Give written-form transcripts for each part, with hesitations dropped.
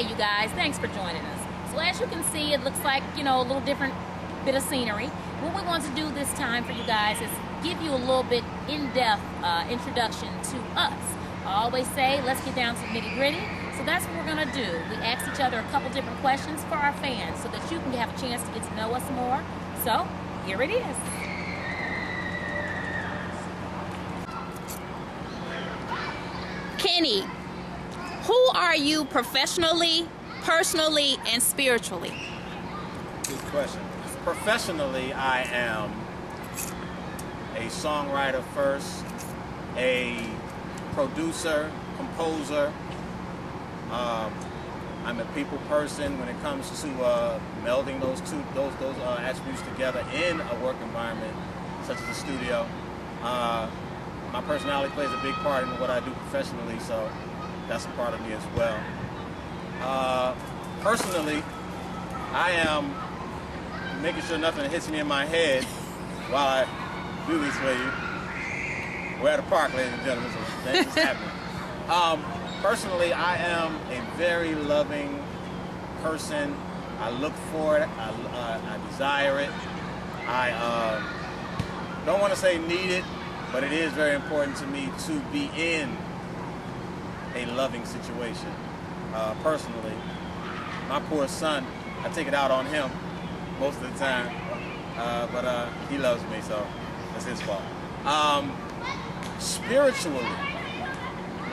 Hey, you guys, thanks for joining us. So as you can see, it looks like, a little different bit of scenery. What we want to do this time for you guys is give you a little bit in-depth introduction to us. I always say, let's get down to the nitty-gritty. So that's what we're going to do. We ask each other a couple different questions for our fans so that you can have a chance to get to know us more. So, here it is. Kenny, who are you professionally, personally, and spiritually? Good question. Professionally, I am a songwriter first, a producer, composer. I'm a people person when it comes to melding those attributes together in a work environment such as a studio. My personality plays a big part in what I do professionally, so that's a part of me as well. Personally, I am making sure nothing hits me in my head while I do this for you. We're at a park, ladies and gentlemen, so things is happening. Personally, I am a very loving person. I look for it. I desire it. I don't want to say need it, but it is very important to me to be in a loving situation. Personally, my poor son, I take it out on him most of the time, but he loves me, so that's his fault. Spiritually,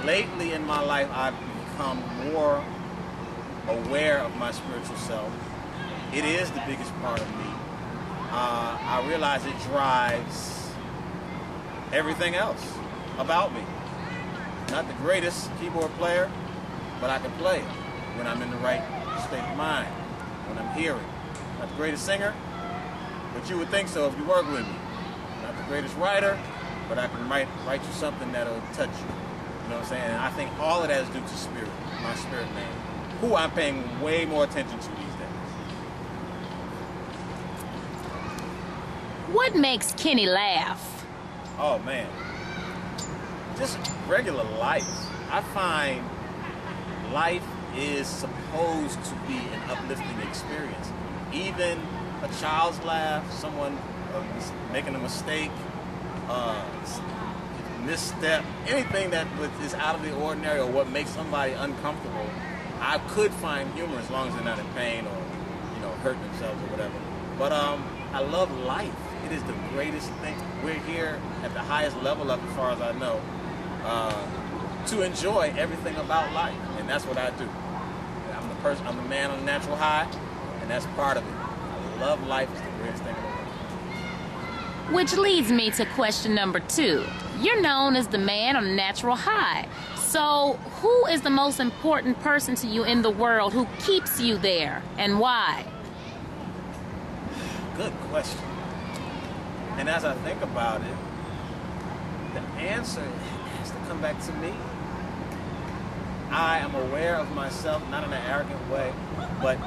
lately in my life, I've become more aware of my spiritual self. It is the biggest part of me. I realize it drives everything else about me. Not the greatest keyboard player, but I can play it when I'm in the right state of mind, when I'm hearing. Not the greatest singer, but you would think so if you work with me. Not the greatest writer, but I can write you something that'll touch you. You know what I'm saying? And I think all of that is due to spirit, my spirit man, who I'm paying way more attention to these days. What makes Kenny laugh? Oh man, just regular life. I find life is supposed to be an uplifting experience. Even a child's laugh, someone making a mistake, misstep, anything that is out of the ordinary or what makes somebody uncomfortable, I could find humor as long as they're not in pain or hurting themselves or whatever. But I love life. It is the greatest thing. We're here at the highest level of it, as far as I know, to enjoy everything about life, and that's what I do. I'm the man on the natural high, and that's part of it. I love life. It's the greatest thing in the world. Which leads me to question number 2. You're known as the man on the natural high. So who is the most important person to you in the world who keeps you there, and why? Good question. And as I think about it, the answer has to come back to me. I am aware of myself, not in an arrogant way, but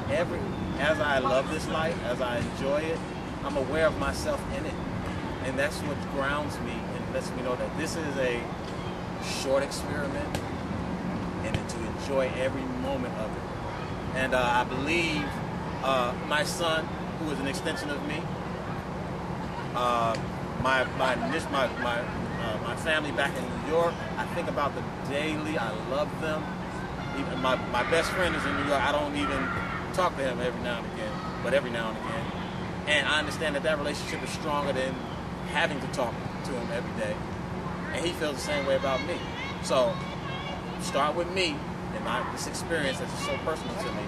as I love this life, as I enjoy it, I'm aware of myself in it. And that's what grounds me and lets me know that this is a short experiment and to enjoy every moment of it. And I believe my son, who is an extension of me, my family back in New York, I think about them daily. I love them. Even my best friend is in New York. I don't even talk to him every now and again, but every now and again. And I understand that relationship is stronger than having to talk to him every day. And he feels the same way about me. So start with me and this experience that's so personal to me,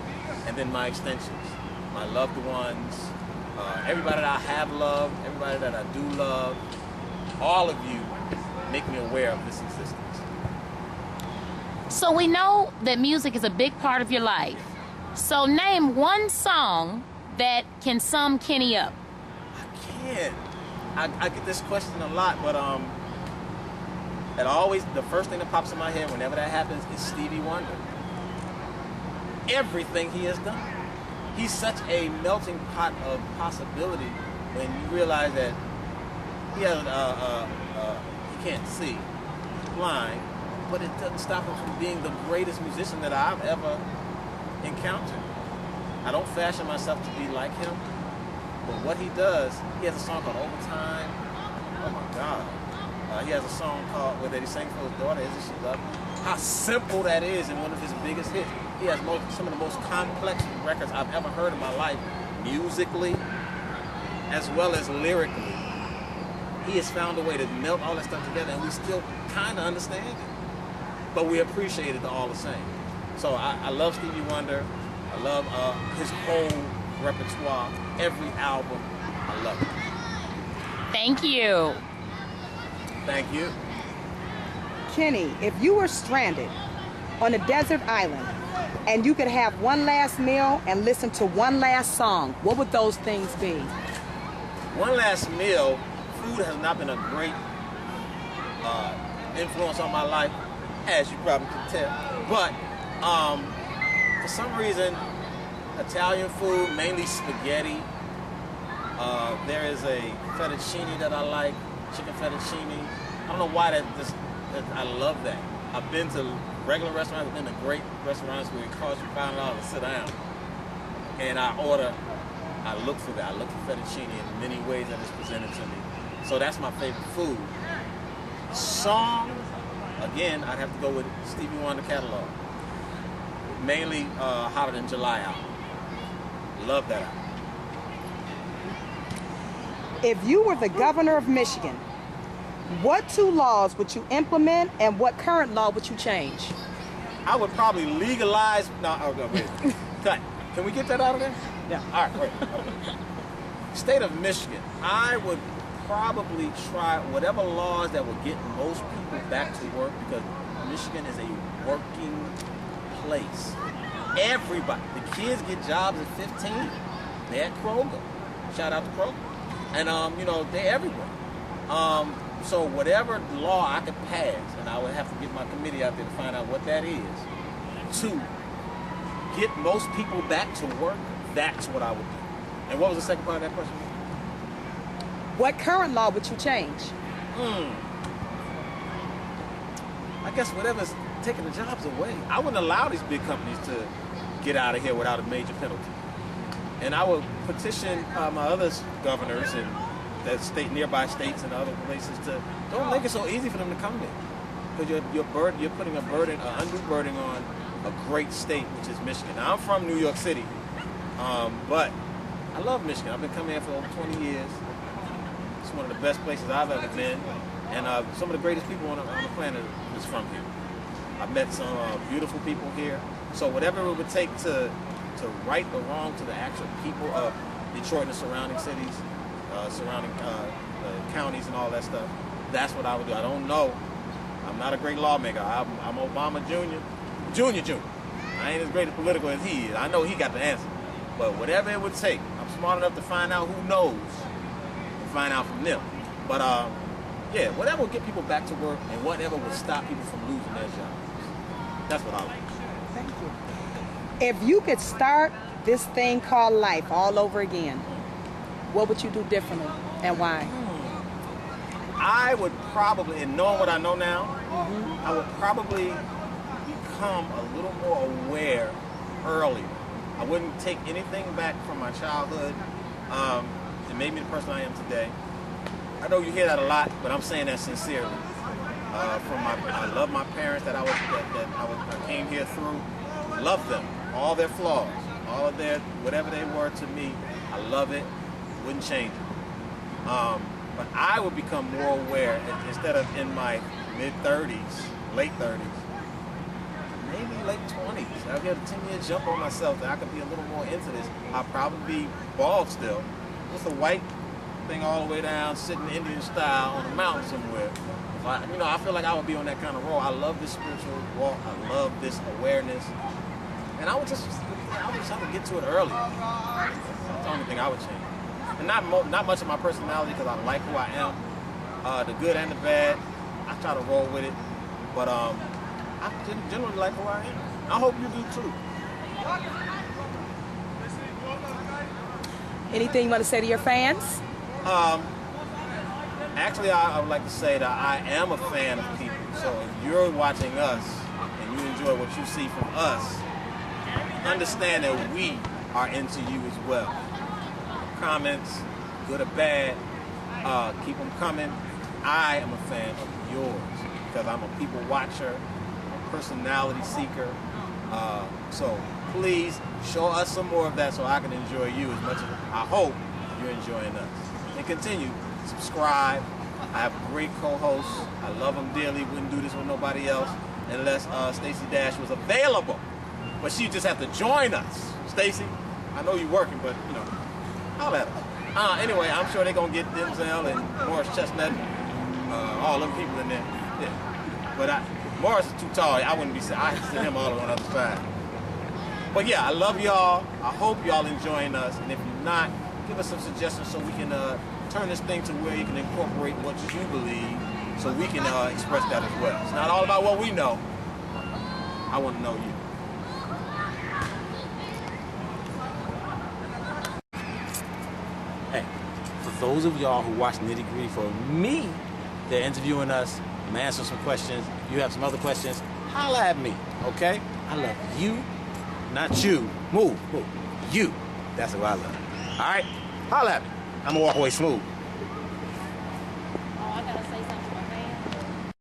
and then my extensions, my loved ones, everybody that I have loved, everybody that I do love, all of you make me aware of this existence. So we know that music is a big part of your life. So name one song that can sum Kenny up. I can't. I get this question a lot, but the first thing that pops in my head whenever that happens is Stevie Wonder. Everything he has done. He's such a melting pot of possibility when you realize that he has he can't see, he's blind, but it doesn't stop him from being the greatest musician that I've ever encountered. I don't fashion myself to be like him, but what he does, he has a song called Overtime. Oh my God. He has a song called, where he sang for his daughter, Isn't She Lovely? How simple that is, and one of his biggest hits. He has some of the most complex records I've ever heard in my life, musically, as well as lyrically. He has found a way to melt all that stuff together, and we still kind of understand it. But we appreciate it all the same. So I love Stevie Wonder. I love his whole repertoire, every album. I love it. Thank you. Thank you. Kenny, if you were stranded on a desert island and you could have one last meal and listen to one last song, what would those things be? One last meal, food has not been a great influence on my life, as you probably can tell. But for some reason, Italian food, mainly spaghetti. There is a fettuccine that I like, chicken fettuccine. I don't know why that I love that. I've been to regular restaurants, I've been to great restaurants where it costs you $5 to sit down. And I look for that. I look for fettuccine in many ways that it's presented to me. So that's my favorite food. Song, again, I'd have to go with Stevie Wonder catalog. Mainly Hotter Than July album. Love that album. If you were the governor of Michigan, what 2 laws would you implement and what current law would you change? I would probably legalize. No, wait. Cut. Can we get that out of there? Yeah. All right, wait. State of Michigan. I would probably try whatever laws that would get most people back to work, because Michigan is a working place. Everybody. The kids get jobs at 15. They're at Kroger. Shout out to Kroger. And, they're everywhere. So whatever law I could pass, and I would have to get my committee out there to find out what that is, to get most people back to work, that's what I would do. And what was the second part of that question? What current law would you change? I guess whatever's taking the jobs away. I wouldn't allow these big companies to get out of here without a major penalty. And I would petition my other governors and that nearby states and other places to don't make it so easy for them to come there, because you're putting an undue burden on a great state, which is Michigan. Now, I'm from New York City, but I love Michigan. I've been coming here for over 20 years. It's one of the best places I've ever been, and some of the greatest people on the planet is from here. I've met some beautiful people here. So whatever it would take to right the wrong to the actual people of Detroit and the surrounding cities, surrounding counties and all that stuff, that's what I would do. I don't know. I'm not a great lawmaker. I'm Obama Junior. I ain't as great a political as he is. I know he got the answer. But whatever it would take, I'm smart enough to find out who knows and find out from them. But yeah, whatever will get people back to work and whatever will stop people from losing their jobs. That's what I like. Thank you. If you could start this thing called life all over again, what would you do differently and why? I would probably, and knowing what I know now, I would probably become a little more aware earlier. I wouldn't take anything back from my childhood that made me the person I am today. I know you hear that a lot, but I'm saying that sincerely. I love my parents that I came here through. Love them, all their flaws, all of their whatever they were to me. I love it. Wouldn't change it. But I would become more aware instead of in my mid-30s, late 30s, maybe late 20s. I'll get a 10-year jump on myself that I could be a little more into this. I'll probably be bald still, with a white thing all the way down, sitting Indian style on a mountain somewhere. I feel like I would be on that kind of role. I love this spiritual walk. I love this awareness. And I would just have to get to it early. That's the only thing I would change. And not much of my personality, because I like who I am, the good and the bad. I try to roll with it, but I generally like who I am. I hope you do too. Anything you want to say to your fans? Actually, I would like to say that I am a fan of people. So if you're watching us and you enjoy what you see from us, understand that we are into you as well. Comments, good or bad, keep them coming. I am a fan of yours because I'm a people watcher, a personality seeker. So please show us some more of that so I can enjoy you as much as I hope you're enjoying us. And continue, subscribe. I have great co-hosts. I love them dearly. Wouldn't do this with nobody else unless Stacey Dash was available. But she just have to join us. Stacey, I know you're working, but you know, holla at her. Anyway, I'm sure they're gonna get Denzel and Morris Chestnut, all them people in there. Yeah. But Morris is too tall. I wouldn't be. I sit him all on the other side. But yeah, I love y'all. I hope y'all enjoying us. And if you're not, give us some suggestions so we can turn this thing to where you can incorporate what you believe, so we can express that as well. It's not all about what we know. I want to know you. Hey, for those of y'all who watch Nitty Gritty for me, they're interviewing us. I'm answering some questions. You have some other questions, holla at me, okay? I love you, not you. Move. You. That's what I love. All right? Holla at me. I'm going to walk away smooth.